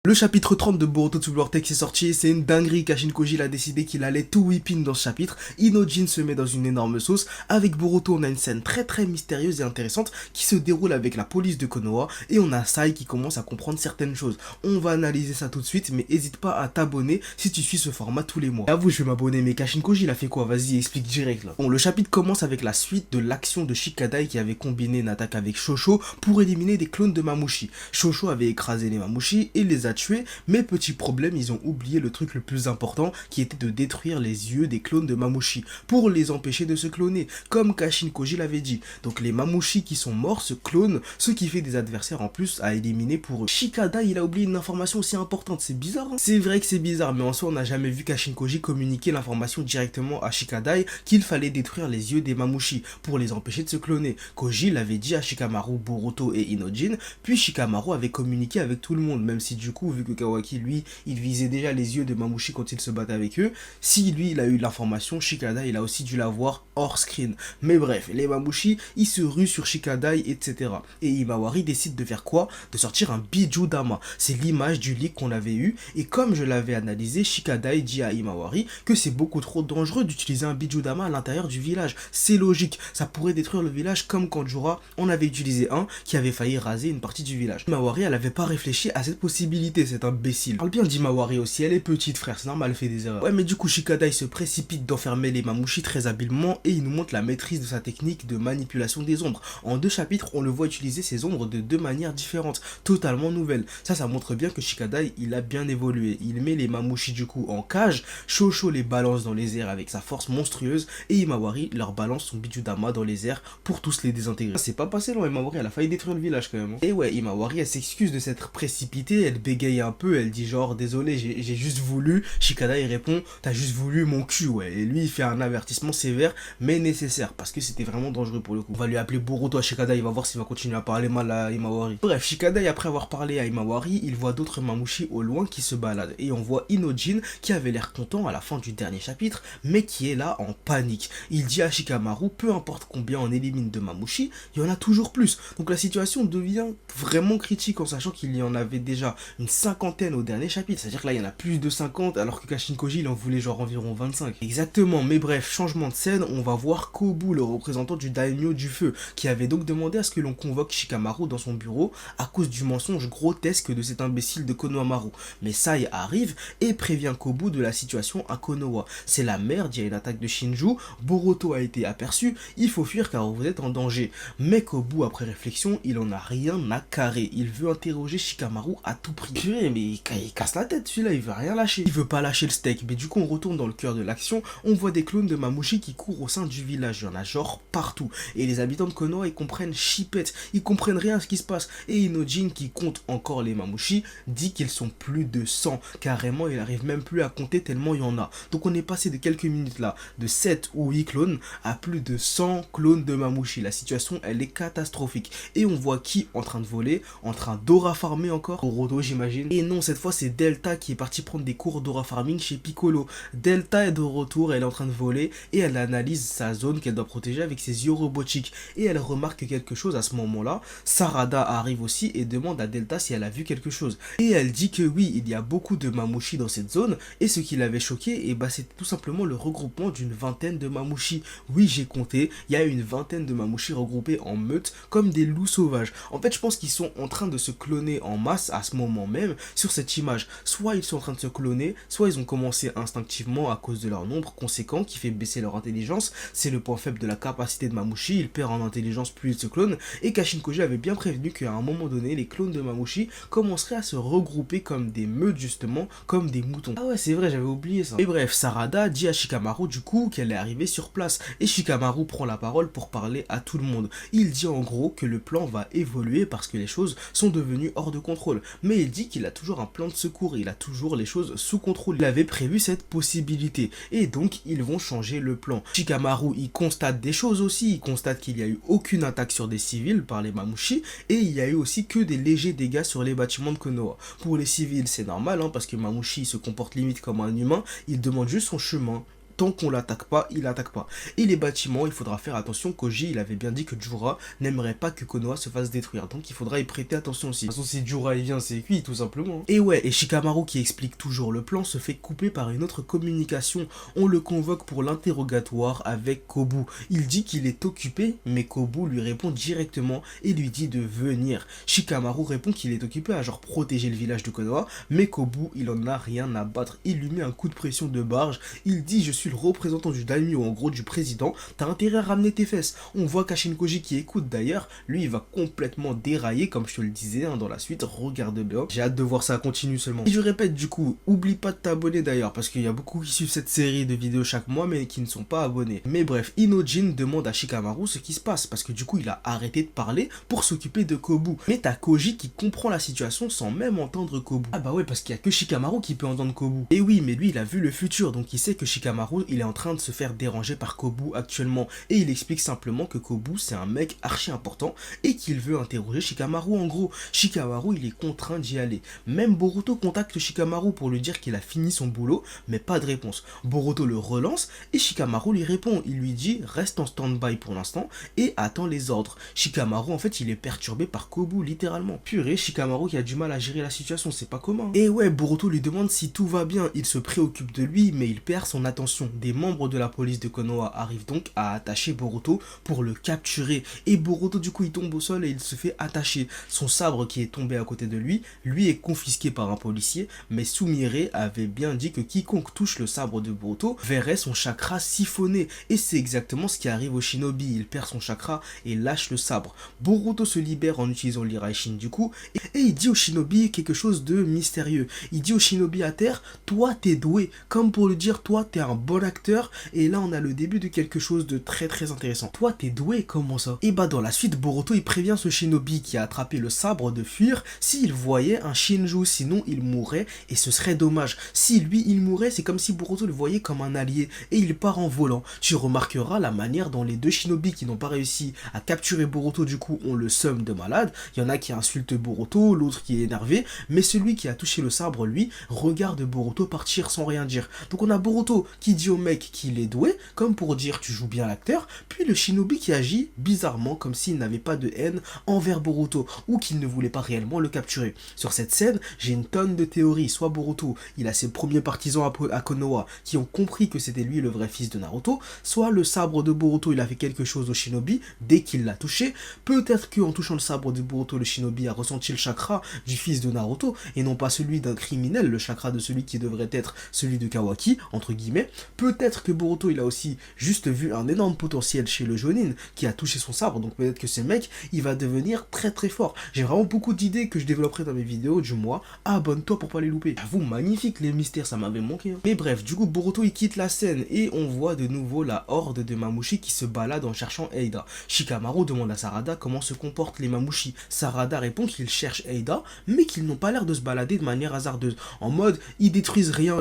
Le chapitre 30 de Boruto to Vortex est sorti, c'est une dinguerie. Kashin Koji a décidé qu'il allait tout whipping dans ce chapitre. Inojin se met dans une énorme sauce. Avec Boruto, on a une scène très mystérieuse et intéressante qui se déroule avec la police de Konoha. Et on a Sai qui commence à comprendre certaines choses. On va analyser ça tout de suite, mais n'hésite pas à t'abonner si tu suis ce format tous les mois. Avoue, je vais m'abonner, mais Kashin Koji il a fait quoi? Vas-y, explique direct là. Bon, le chapitre commence avec la suite de l'action de Shikadai qui avait combiné une attaque avec Shosho pour éliminer des clones de Mamushi. Shosho avait écrasé les Mamushi et les a tués, mais petit problème, ils ont oublié le truc le plus important qui était de détruire les yeux des clones de Mamushi pour les empêcher de se cloner, comme Kashin Koji l'avait dit. Donc les Mamushi qui sont morts se clonent, ce qui fait des adversaires en plus à éliminer pour eux. Shikadai, il a oublié une information aussi importante, c'est bizarre hein. C'est vrai que c'est bizarre, mais en soi on n'a jamais vu Kashin Koji communiquer l'information directement à Shikadai qu'il fallait détruire les yeux des Mamushi pour les empêcher de se cloner. Koji l'avait dit à Shikamaru, Boruto et Inojin, puis Shikamaru avait communiqué avec tout le monde, même si du coup vu que Kawaki, lui, il visait déjà les yeux de Mamushi quand il se battait avec eux. Si lui, il a eu l'information, Shikadai, il a aussi dû l'avoir hors screen. Mais bref, les Mamushi, ils se ruent sur Shikadai, etc. Et Himawari décide de faire quoi? De sortir un Bijudama. C'est l'image du leak qu'on avait eu. Et comme je l'avais analysé, Shikadai dit à Himawari que c'est beaucoup trop dangereux d'utiliser un Bijudama à l'intérieur du village. C'est logique. Ça pourrait détruire le village comme quand Jura, on avait utilisé un qui avait failli raser une partie du village. Himawari, elle avait pas réfléchi à cette possibilité, c'est imbécile. Parle bien d'Himawari aussi, elle est petite frère, c'est normal, elle fait des erreurs. Ouais, mais du coup Shikadai se précipite d'enfermer les Mamushi très habilement et il nous montre la maîtrise de sa technique de manipulation des ombres. En 2 chapitres, on le voit utiliser ces ombres de 2 manières différentes, totalement nouvelles. Ça montre bien que Shikadai, il a bien évolué. Il met les Mamushi du coup en cage, Shosho les balance dans les airs avec sa force monstrueuse et Himawari leur balance son Bijudama dans les airs pour tous les désintégrer. C'est pas passé loin, Himawari, elle a failli détruire le village quand même. Et ouais, Himawari, elle s'excuse de s'être précipitée, elle bégaye un peu, elle dit genre désolé j'ai juste voulu. Shikadai répond t'as juste voulu mon cul, ouais. Et lui il fait un avertissement sévère mais nécessaire parce que c'était vraiment dangereux pour le coup. On va lui appeler Boruto à Shikadai, il va voir s'il va continuer à parler mal à Himawari. Bref, Shikadai après avoir parlé à Himawari, il voit d'autres Mamushi au loin qui se baladent et on voit Inojin qui avait l'air content à la fin du dernier chapitre mais qui est là en panique. Il dit à Shikamaru peu importe combien on élimine de Mamushi, il y en a toujours plus. Donc la situation devient vraiment critique en sachant qu'il y en avait déjà une cinquantaine au dernier chapitre, c'est-à-dire que là il y en a plus de 50 alors que Kashin Koji il en voulait genre environ 25. Exactement, mais bref, changement de scène, on va voir Kobu, le représentant du daimyo du feu, qui avait donc demandé à ce que l'on convoque Shikamaru dans son bureau à cause du mensonge grotesque de cet imbécile de Konohamaru. Mais Sai arrive et prévient Kobu de la situation à Konoha. C'est la merde, il y a une attaque de Shinju, Boruto a été aperçu, il faut fuir car vous êtes en danger. Mais Kobu après réflexion, il en a rien à carrer, il veut interroger Shikamaru à tout prix. Purée, mais il casse la tête celui-là, il veut rien lâcher. Il veut pas lâcher le steak, mais du coup on retourne dans le cœur de l'action, on voit des clones de Mamushi qui courent au sein du village, il y en a genre partout. Et les habitants de Konoha ils comprennent chipette, ils comprennent rien à ce qui se passe. Et Inojin qui compte encore les Mamushi dit qu'ils sont plus de 100, carrément il arrive même plus à compter tellement il y en a. Donc on est passé de quelques minutes là, de 7 ou 8 clones à plus de 100 clones de Mamushi. La situation elle est catastrophique. Et on voit qui en train de voler, en train d'aura farmer encore, Boruto j'imagine. Et non, cette fois c'est Delta qui est partie prendre des cours d'aura farming chez Piccolo. Delta est de retour, elle est en train de voler et elle analyse sa zone qu'elle doit protéger avec ses yeux robotiques. Et elle remarque quelque chose à ce moment-là. Sarada arrive aussi et demande à Delta si elle a vu quelque chose. Et elle dit que oui, il y a beaucoup de Mamushi dans cette zone et ce qui l'avait choqué, et bah c'était tout simplement le regroupement d'une vingtaine de Mamushi. Oui, j'ai compté, il y a une vingtaine de Mamushi regroupés en meute comme des loups sauvages. En fait, je pense qu'ils sont en train de se cloner en masse à ce moment même sur cette image. Soit ils sont en train de se cloner, soit ils ont commencé instinctivement à cause de leur nombre conséquent qui fait baisser leur intelligence. C'est le point faible de la capacité de Mamushi, il perd en intelligence plus il se clone. Et Kashin Koji avait bien prévenu qu'à un moment donné, les clones de Mamushi commenceraient à se regrouper comme des meutes justement, comme des moutons. Ah ouais, c'est vrai, j'avais oublié ça. Et bref, Sarada dit à Shikamaru du coup qu'elle est arrivée sur place. Et Shikamaru prend la parole pour parler à tout le monde. Il dit en gros que le plan va évoluer parce que les choses sont devenues hors de contrôle. Mais il dit qu'il a toujours un plan de secours, il a toujours les choses sous contrôle. Il avait prévu cette possibilité. Et donc, ils vont changer le plan. Shikamaru, il constate des choses aussi. Il constate qu'il n'y a eu aucune attaque sur des civils par les Mamushi. Et il y a eu aussi que des légers dégâts sur les bâtiments de Konoha. Pour les civils, c'est normal, hein, parce que Mamushi se comporte limite comme un humain. Il demande juste son chemin. tant qu'on l'attaque pas, il attaque pas. Et les bâtiments, il faudra faire attention. Koji, il avait bien dit que Jura n'aimerait pas que Konoha se fasse détruire. Donc il faudra y prêter attention aussi. De toute façon, si Jura il vient, c'est cuit, tout simplement. Et ouais, et Shikamaru qui explique toujours le plan se fait couper par une autre communication. On le convoque pour l'interrogatoire avec Kobu. Il dit qu'il est occupé, mais Kobu lui répond directement et lui dit de venir. Shikamaru répond qu'il est occupé à genre protéger le village de Konoha, mais Kobu, il en a rien à battre. Il lui met un coup de pression de barge. Il dit: je suis le représentant du daimyo, en gros du président, t'as intérêt à ramener tes fesses. On voit Kashin Koji qui écoute d'ailleurs, lui il va complètement dérailler comme je te le disais dans la suite, regarde bien. J'ai hâte de voir ça continue seulement. Et je répète du coup, oublie pas de t'abonner d'ailleurs, parce qu'il y a beaucoup qui suivent cette série de vidéos chaque mois mais qui ne sont pas abonnés. Mais bref, Inojin demande à Shikamaru ce qui se passe, parce que du coup il a arrêté de parler pour s'occuper de Kobu. Mais t'as Koji qui comprend la situation sans même entendre Kobu. Ah bah ouais, parce qu'il y a que Shikamaru qui peut entendre Kobu. Et oui, mais lui il a vu le futur, donc il sait que Shikamaru il est en train de se faire déranger par Kobu actuellement. Et il explique simplement que Kobu c'est un mec archi important et qu'il veut interroger Shikamaru en gros. Shikamaru il est contraint d'y aller. Même Boruto contacte Shikamaru pour lui dire qu'il a fini son boulot, mais pas de réponse. Boruto le relance et Shikamaru lui répond. Il lui dit: reste en stand-by pour l'instant et attends les ordres. Shikamaru en fait il est perturbé par Kobu littéralement. Purée, Shikamaru qui a du mal à gérer la situation, c'est pas commun. Et ouais, Boruto lui demande si tout va bien. Il se préoccupe de lui mais il perd son attention. Des membres de la police de Konoha arrivent donc à attacher Boruto pour le capturer. Et Boruto du coup il tombe au sol et il se fait attacher. Son sabre qui est tombé à côté de lui est confisqué par un policier, mais Sumire avait bien dit que quiconque touche le sabre de Boruto verrait son chakra siphonné. Et c'est exactement ce qui arrive au shinobi, il perd son chakra et lâche le sabre. Boruto se libère en utilisant l'Iraishin du coup, et il dit au shinobi quelque chose de mystérieux. Il dit au shinobi à terre: toi t'es doué, comme pour le dire toi t'es un bon acteur. Et là on a le début de quelque chose de très intéressant. Toi t'es doué, comment ça? Et bah dans la suite Boruto il prévient ce shinobi qui a attrapé le sabre de fuir s'il voyait un Shinju, sinon il mourrait et ce serait dommage. Si lui il mourait, c'est comme si Boruto le voyait comme un allié et il part en volant. Tu remarqueras la manière dont les deux shinobi qui n'ont pas réussi à capturer Boruto du coup ont le seum de malade. Il y en a qui insultent Boruto, l'autre qui est énervé, mais celui qui a touché le sabre lui regarde Boruto partir sans rien dire. Donc on a Boruto qui dit au mec qu'il est doué, comme pour dire tu joues bien l'acteur, puis le shinobi qui agit bizarrement comme s'il n'avait pas de haine envers Boruto ou qu'il ne voulait pas réellement le capturer. Sur cette scène, j'ai une tonne de théories. Soit Boruto, il a ses premiers partisans à Konoha qui ont compris que c'était lui le vrai fils de Naruto, soit le sabre de Boruto, il a fait quelque chose au shinobi dès qu'il l'a touché. Peut-être qu'en touchant le sabre de Boruto, le shinobi a ressenti le chakra du fils de Naruto et non pas celui d'un criminel, le chakra de celui qui devrait être celui de Kawaki, entre guillemets. Peut-être que Boruto, il a aussi juste vu un énorme potentiel chez le Jonin qui a touché son sabre, donc peut-être que ce mec, il va devenir très fort. J'ai vraiment beaucoup d'idées que je développerai dans mes vidéos du mois. Abonne-toi pour pas les louper. J'avoue, magnifique les mystères, ça m'avait manqué. Mais bref, du coup, Boruto il quitte la scène et on voit de nouveau la horde de Mamushi qui se balade en cherchant Eida. Shikamaru demande à Sarada comment se comportent les Mamushi. Sarada répond qu'ils cherchent Eida, mais qu'ils n'ont pas l'air de se balader de manière hasardeuse. En mode, ils détruisent rien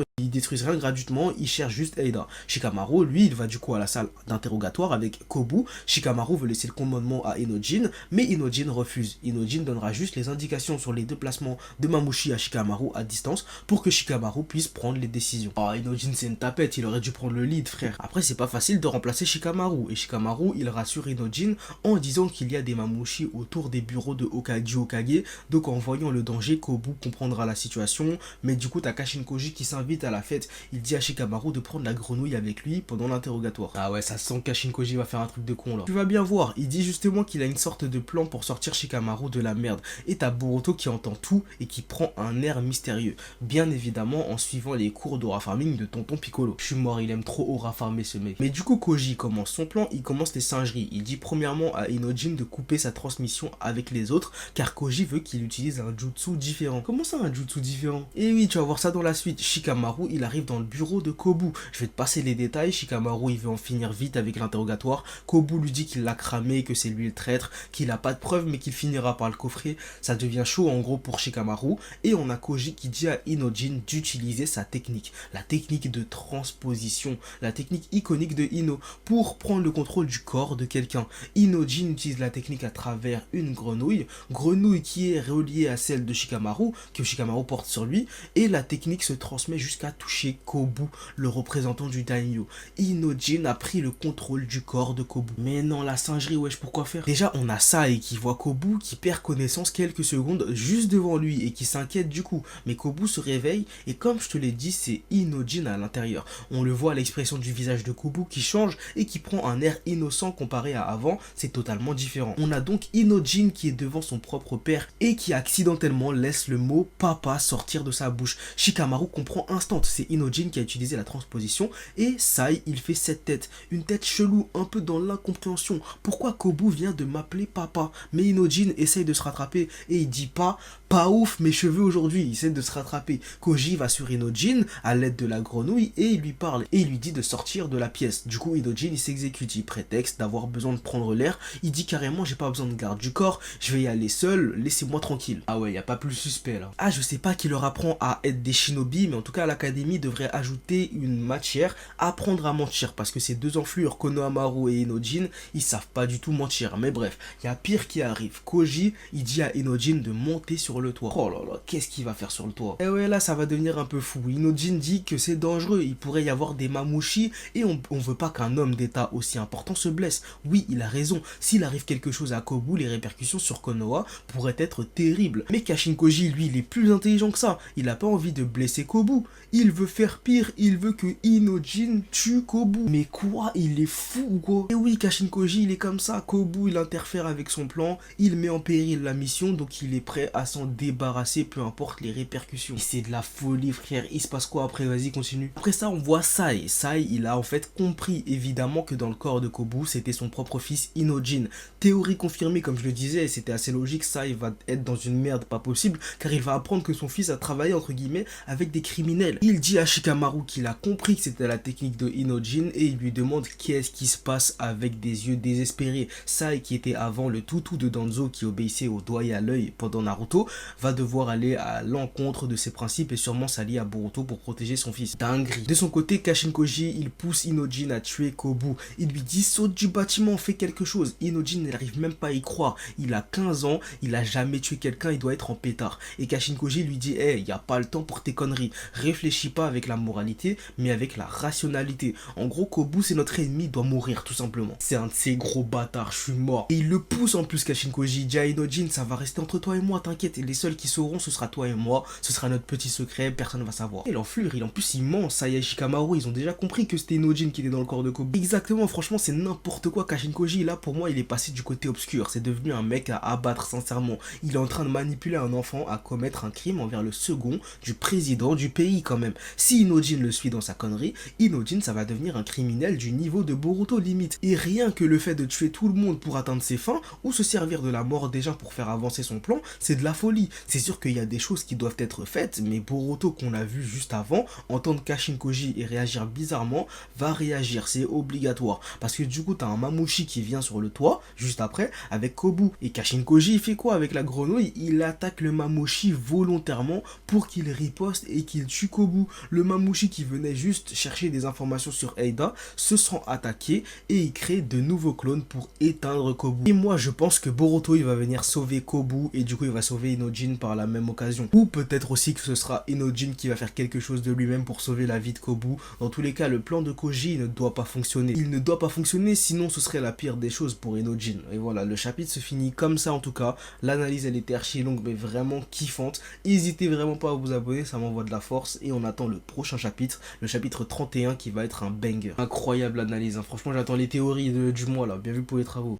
gratuitement, ils cherchent juste Eida. Shikamaru, lui, il va du coup à la salle d'interrogatoire avec Kobu. Shikamaru veut laisser le commandement à Inojin, mais Inojin refuse. Inojin donnera juste les indications sur les déplacements de Mamushi à Shikamaru à distance pour que Shikamaru puisse prendre les décisions. Ah, Inojin c'est une tapette, il aurait dû prendre le lead, frère. Après, c'est pas facile de remplacer Shikamaru, et Shikamaru, il rassure Inojin en disant qu'il y a des Mamushi autour des bureaux de du Hokage, donc en voyant le danger, Kobu comprendra la situation, mais du coup, t'as Kashin Koji qui s'invite à la fête. Il dit à Shikamaru de prendre la grenouille avec lui pendant l'interrogatoire. Ah ouais, ça sent que Kashin Koji va faire un truc de con là. Tu vas bien voir, il dit justement qu'il a une sorte de plan pour sortir Shikamaru de la merde. Et t'as Boruto qui entend tout et qui prend un air mystérieux. Bien évidemment en suivant les cours d'aura farming de tonton Piccolo. Je suis mort, il aime trop aura farmer ce mec. Mais du coup Koji commence son plan, il commence les singeries. Il dit premièrement à Inojin de couper sa transmission avec les autres car Koji veut qu'il utilise un jutsu différent. Comment ça un jutsu différent? Et oui, tu vas voir ça dans la suite. Shikamaru, il arrive dans le bureau de Kobu. Je vais te passer les détails. Shikamaru, il veut en finir vite avec l'interrogatoire. Kobu lui dit qu'il l'a cramé, que c'est lui le traître, qu'il a pas de preuves mais qu'il finira par le coffrer. Ça devient chaud en gros pour Shikamaru. Et on a Koji qui dit à Inojin d'utiliser sa technique. La technique de transposition. La technique iconique de Ino pour prendre le contrôle du corps de quelqu'un. Inojin utilise la technique à travers une grenouille. Grenouille qui est reliée à celle de Shikamaru, que Shikamaru porte sur lui. Et la technique se transmet jusqu'à jusqu'à toucher Kobu, le représentant du daimyo. Inojin a pris le contrôle du corps de Kobu. Mais non, la singerie, wesh, pourquoi faire? Déjà, on a Sai qui voit Kobu, qui perd connaissance quelques secondes juste devant lui et qui s'inquiète du coup. Mais Kobu se réveille et comme je te l'ai dit, c'est Inojin à l'intérieur. On le voit à l'expression du visage de Kobu qui change et qui prend un air innocent comparé à avant, c'est totalement différent. On a donc Inojin qui est devant son propre père et qui accidentellement laisse le mot papa sortir de sa bouche. Shikamaru comprend instant, c'est Inojin qui a utilisé la transposition et Sai il fait cette tête, une tête chelou, un peu dans l'incompréhension. Pourquoi Kobu vient de m'appeler papa? Mais Inojin essaye de se rattraper et il dit pas ouf mes cheveux aujourd'hui, il essaie de se rattraper. Koji va sur Inojin à l'aide de la grenouille et il lui parle et il lui dit de sortir de la pièce. Du coup Inojin il s'exécute, il prétexte d'avoir besoin de prendre l'air, il dit carrément j'ai pas besoin de garde du corps, je vais y aller seul, laissez-moi tranquille. Ah ouais, y a pas plus suspect là. Ah je sais pas qui leur apprend à être des shinobi, mais en tout cas l'académie devrait ajouter une matière, apprendre à mentir, parce que ces deux enflures, Konohamaru et Inojin, ils savent pas du tout mentir. Mais bref, il y a pire qui arrive. Koji, il dit à Inojin de monter sur le toit. Oh là là, qu'est-ce qu'il va faire sur le toit? Et ouais, là ça va devenir un peu fou. Inojin dit que c'est dangereux, il pourrait y avoir des mamouchis et on veut pas qu'un homme d'état aussi important se blesse. Oui, il a raison, s'il arrive quelque chose à Kobu, les répercussions sur Konoha pourraient être terribles. Mais Kashin Koji, lui, il est plus intelligent que ça. Il a pas envie de blesser Kobu. Il veut faire pire, il veut que Inojin tue Kobu. Mais quoi, il est fou ou quoi? Et oui, Kashin Koji, il est comme ça. Kobu, il interfère avec son plan, il met en péril la mission, donc il est prêt à s'en débarrasser, peu importe les répercussions. Et c'est de la folie, frère. Il se passe quoi après? Vas-y, continue. Après ça, on voit Sai. Sai, il a en fait compris, évidemment, que dans le corps de Kobu, c'était son propre fils Inojin. Théorie confirmée, comme je le disais, c'était assez logique. Sai va être dans une merde pas possible, car il va apprendre que son fils a travaillé, entre guillemets, avec des criminels. Il dit à Shikamaru qu'il a compris que c'était la technique de Inojin et il lui demande qu'est-ce qui se passe avec des yeux désespérés. Sai, qui était avant le toutou de Danzo qui obéissait au doigt et à l'œil pendant Naruto, va devoir aller à l'encontre de ses principes et sûrement s'allier à Boruto pour protéger son fils. Dinguerie. De son côté, Kashin Koji, il pousse Inojin à tuer Kobu. Il lui dit saute du bâtiment, fais quelque chose. Inojin n'arrive même pas à y croire. Il a 15 ans, il a jamais tué quelqu'un, il doit être en pétard. Et Kashin Koji lui dit hey, y a pas le temps pour tes conneries. Réfléchis pas avec la moralité, mais avec la rationalité. En gros, Kobu c'est notre ennemi, il doit mourir tout simplement. C'est un de ces gros bâtards, je suis mort. Et il le pousse en plus, Kashin Koji. Il dit à Inojin, ça va rester entre toi et moi, t'inquiète. Et les seuls qui sauront, ce sera toi et moi. Ce sera notre petit secret, personne ne va savoir. Et l'enflure, en plus il ment. Saya et Shikamaru, ils ont déjà compris que c'était Inojin qui était dans le corps de Kobu. Exactement, franchement, c'est n'importe quoi. Kashin Koji, là, pour moi, il est passé du côté obscur. C'est devenu un mec à abattre, sincèrement. Il est en train de manipuler un enfant à commettre un crime envers le second du président du pays, quand même. Si Inojin le suit dans sa connerie, Inojin, ça va devenir un criminel du niveau de Boruto, limite. Et rien que le fait de tuer tout le monde pour atteindre ses fins, ou se servir de la mort des gens pour faire avancer son plan, c'est de la folie. C'est sûr qu'il y a des choses qui doivent être faites, mais Boruto, qu'on a vu juste avant, entendre Kashin Koji et réagir bizarrement, va réagir, c'est obligatoire. Parce que du coup, t'as un Mamouchi qui vient sur le toit, juste après, avec Kobu. Et Kashin Koji, il fait quoi avec la grenouille? Il attaque le Mamouchi volontairement pour qu'il riposte et qu'il tue Kobu. Le Mamouchi qui venait juste chercher des informations sur Eida se sent attaqué et il crée de nouveaux clones pour éteindre Kobu. Et moi, je pense que Boruto, il va venir sauver Kobu et du coup, il va sauver Inojin par la même occasion. Ou peut-être aussi que ce sera Inojin qui va faire quelque chose de lui-même pour sauver la vie de Kobu. Dans tous les cas, le plan de Koji ne doit pas fonctionner. Il ne doit pas fonctionner, sinon ce serait la pire des choses pour Inojin. Et voilà, le chapitre se finit comme ça en tout cas. L'analyse, elle était archi longue, mais vraiment kiffante. N'hésitez vraiment pas à vous abonner, ça m'envoie de la force. Et on attend le prochain chapitre, le chapitre 31 qui va être un banger. Incroyable analyse, hein. Franchement, j'attends les théories du mois là. Bien vu pour les travaux.